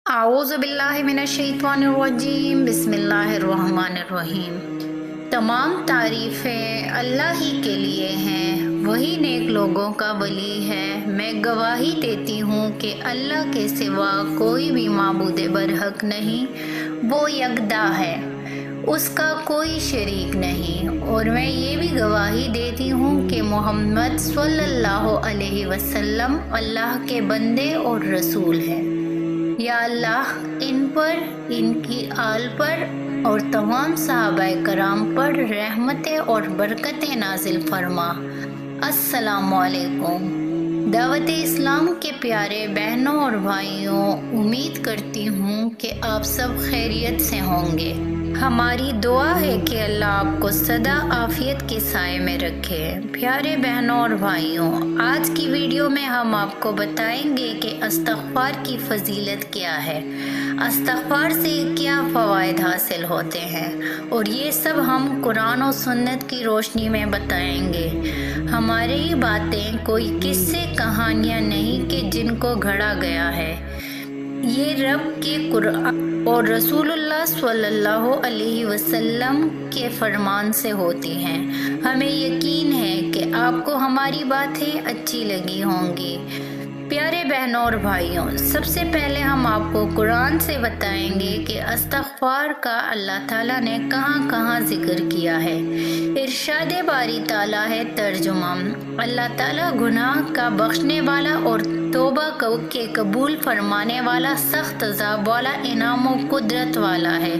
اعوذ باللہ من الشیطان الرجیم، بسم اللہ الرحمن الرحیم۔ تمام تعریفیں اللہ ہی کے لیے ہیں، وہی نیک لوگوں کا ولی ہے۔ میں گواہی دیتی ہوں کہ اللہ کے سوا کوئی بھی معبود برحق نہیں، وہ یکتا ہے، اس کا کوئی شریک نہیں۔ اور میں یہ بھی گواہی دیتی ہوں کہ محمد صلی اللہ علیہ وسلم اللہ کے بندے اور رسول ہیں۔ یا اللہ ان پر، ان کی آل پر اور تمام صحابہ کرام پر رحمتیں اور برکتیں نازل فرما۔ السلام علیکم۔ دعوت اسلام کے پیارے بہنوں اور بھائیوں، امید کرتی ہوں کہ آپ سب خیریت سے ہوں گے۔ ہماری دعا ہے کہ اللہ آپ کو سدا عافیت کے سائے میں رکھے۔ پیارے بہنوں اور بھائیوں، آج کی ویڈیو میں ہم آپ کو بتائیں گے کہ استغفار کی فضیلت کیا ہے، استغفار سے کیا فوائد حاصل ہوتے ہیں، اور یہ سب ہم قرآن و سنت کی روشنی میں بتائیں گے۔ ہماری یہ باتیں کوئی قصے کہانیاں نہیں کہ جن کو گھڑا گیا ہے، یہ رب کے قرآن اور رسول اللہ صلی اللہ علیہ وسلم کے فرمان سے ہوتی ہیں۔ ہمیں یقین ہے کہ آپ کو ہماری باتیں اچھی لگی ہوں گی۔ پیارے بہنوں اور بھائیوں، سب سے پہلے ہم آپ کو قرآن سے بتائیں گے کہ استغفار کا اللہ تعالیٰ نے کہاں کہاں ذکر کیا ہے۔ ارشاد باری تعالیٰ ہے ترجمہ: اللہ تعالیٰ گناہ کا بخشنے والا اور توبہ کے قبول فرمانے والا، سخت عذاب والا، انعام و قدرت والا ہے۔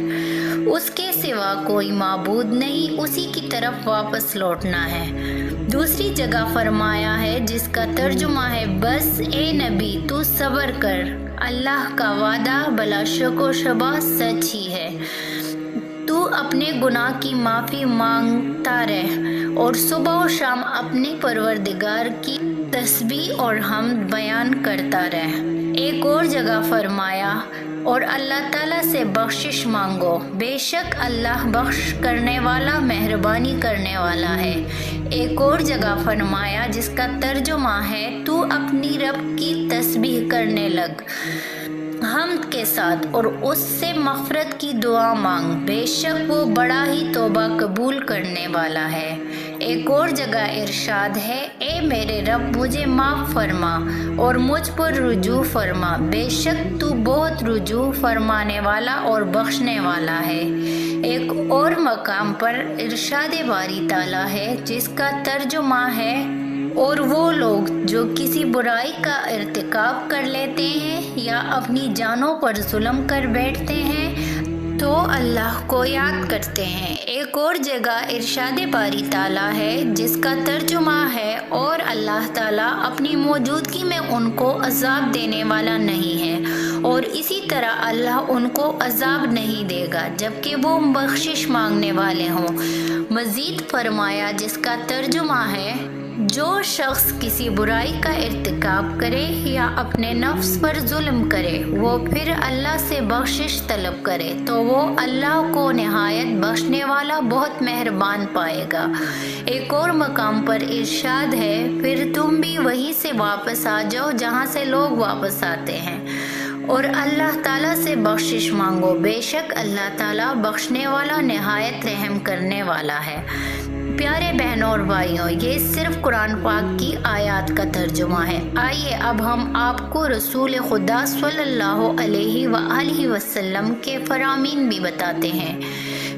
اس کے سوا کوئی معبود نہیں، اسی کی طرف واپس لوٹنا ہے۔ دوسری جگہ فرمایا ہے جس کا ترجمہ ہے: بس اے نبی تو صبر کر، اللہ کا وعدہ بلا شک و شبہ سچ ہی ہے۔ تو اپنے گناہ کی معافی مانگتا رہ اور صبح و شام اپنے پروردگار کی تسبیح اور حمد بیان کرتا رہ۔ ایک اور جگہ فرمایا: اور اللہ تعالیٰ سے بخشش مانگو، بے شک اللہ بخش کرنے والا، مہربانی کرنے والا ہے۔ ایک اور جگہ فرمایا جس کا ترجمہ ہے: تو اپنی رب کی تسبیح کرنے لگ حمد کے ساتھ اور اس سے مغفرت کی دعا مانگ، بے شک وہ بڑا ہی توبہ قبول کرنے والا ہے۔ ایک اور جگہ ارشاد ہے: اے میرے رب مجھے معاف فرما اور مجھ پر رجوع فرما، بے شک تو بہت رجوع فرمانے والا اور بخشنے والا ہے۔ ایک اور مقام پر ارشاد باری تعالیٰ ہے جس کا ترجمہ ہے: اور وہ لوگ جو کسی برائی کا ارتکاب کر لیتے ہیں یا اپنی جانوں پر ظلم کر بیٹھتے ہیں تو اللہ کو یاد کرتے ہیں۔ ایک اور جگہ ارشاد باری تعالیٰ ہے جس کا ترجمہ ہے: اور اللہ تعالیٰ اپنی موجودگی میں ان کو عذاب دینے والا نہیں ہے، اور اسی طرح اللہ ان کو عذاب نہیں دے گا جبکہ وہ بخشش مانگنے والے ہوں۔ مزید فرمایا جس کا ترجمہ ہے: جو شخص کسی برائی کا ارتکاب کرے یا اپنے نفس پر ظلم کرے، وہ پھر اللہ سے بخشش طلب کرے تو وہ اللہ کو نہایت بخشنے والا، بہت مہربان پائے گا۔ ایک اور مقام پر ارشاد ہے: پھر تم بھی وہیں سے واپس آ جاؤ جہاں سے لوگ واپس آتے ہیں، اور اللہ تعالیٰ سے بخشش مانگو، بے شک اللہ تعالیٰ بخشنے والا، نہایت رحم کرنے والا ہے۔ پیارے بہنوں اور بھائیوں، یہ صرف قرآن پاک کی آیات کا ترجمہ ہے۔ آئیے اب ہم آپ کو رسول خدا صلی اللہ علیہ وآلہ وسلم کے فرامین بھی بتاتے ہیں۔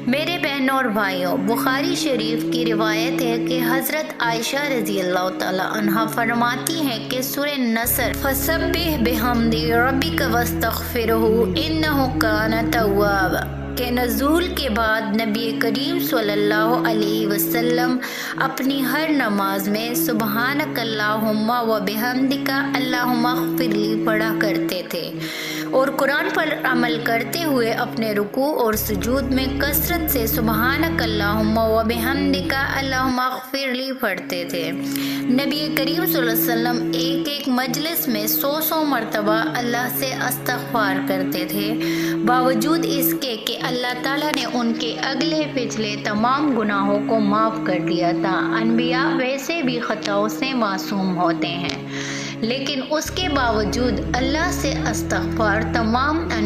میرے بہنوں اور بھائیوں، بخاری شریف کی روایت ہے کہ حضرت عائشہ رضی اللہ تعالیٰ عنہا فرماتی ہیں کہ سورہ نصر فَسَبِّحْ بِحَمْدِ رَبِّكَ وَاسْتَغْفِرْهُ إِنَّهُ كَانَ تَوَّابًا کے نزول کے بعد نبی کریم صلی اللہ علیہ وسلم اپنی ہر نماز میں سبحانک اللہم و بحمدک اللہم اغفر لی پڑھا کرتے تھے، اور قرآن پر عمل کرتے ہوئے اپنے رکوع اور سجود میں کثرت سے سبحانک اللہم و بحمدک اللہم اغفر لی پڑھتے تھے۔ نبی کریم صلی اللہ علیہ وسلم ایک ایک مجلس میں 100 مرتبہ اللہ سے استغفار کرتے تھے، باوجود اس کے کہ اللہ تعالیٰ نے ان کے اگلے پچھلے تمام گناہوں کو معاف کر دیا تھا۔ انبیاء ویسے بھی خطاؤں سے معصوم ہوتے ہیں، لیکن اس کے باوجود اللہ سے استغفار تمام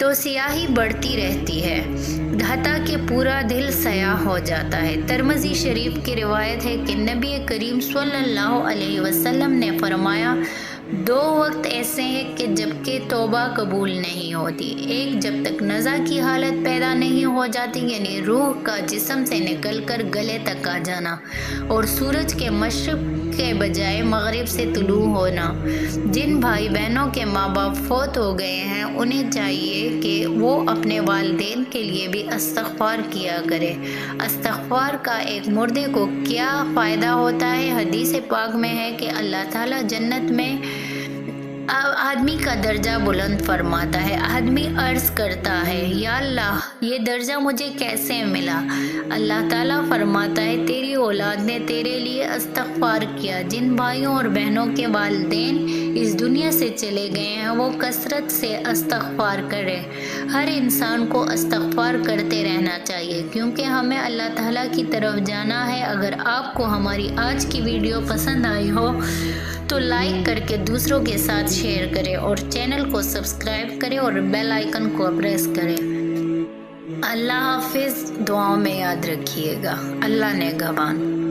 تو سیاہی بڑھتی رہتی ہے، حتیٰ کہ پورا دل سیاہ ہو جاتا ہے۔ ترمذی شریف کی روایت ہے کہ نبی کریم صلی اللہ علیہ وسلم نے فرمایا، 2 وقت ایسے ہیں کہ جب کہ توبہ قبول نہیں ہوتی۔ ایک، جب تک نزع کی حالت پیدا نہیں ہو جاتی، یعنی روح کا جسم سے نکل کر گلے تک آ جانا، اور سورج کے مشرق کے بجائے مغرب سے طلوع ہونا۔ جن بھائی بہنوں کے ماں باپ فوت ہو گئے ہیں انہیں چاہیے کہ وہ اپنے والدین کے لیے بھی استغفار کیا کرے۔ استغفار کا ایک مردے کو کیا فائدہ ہوتا ہے؟ حدیث پاک میں ہے کہ اللہ تعالیٰ جنت میں آدمی کا درجہ بلند فرماتا ہے۔ آدمی عرض کرتا ہے، یا اللہ یہ درجہ مجھے کیسے ملا؟ اللہ تعالیٰ فرماتا ہے، تیری اولاد نے تیرے لیے استغفار کیا۔ جن بھائیوں اور بہنوں کے والدین اس دنیا سے چلے گئے ہیں وہ کثرت سے استغفار کرے۔ ہر انسان کو استغفار کرتے رہنا چاہیے، کیونکہ ہمیں اللہ تعالیٰ کی طرف جانا ہے۔ اگر آپ کو ہماری آج کی ویڈیو پسند آئی ہو تو لائک کر کے دوسروں کے ساتھ شیئر کریں، اور چینل کو سبسکرائب کریں اور بیل آئیکن کو پریس کریں۔ اللہ حافظ، دعاؤں میں یاد رکھیے گا۔ اللہ نگہبان۔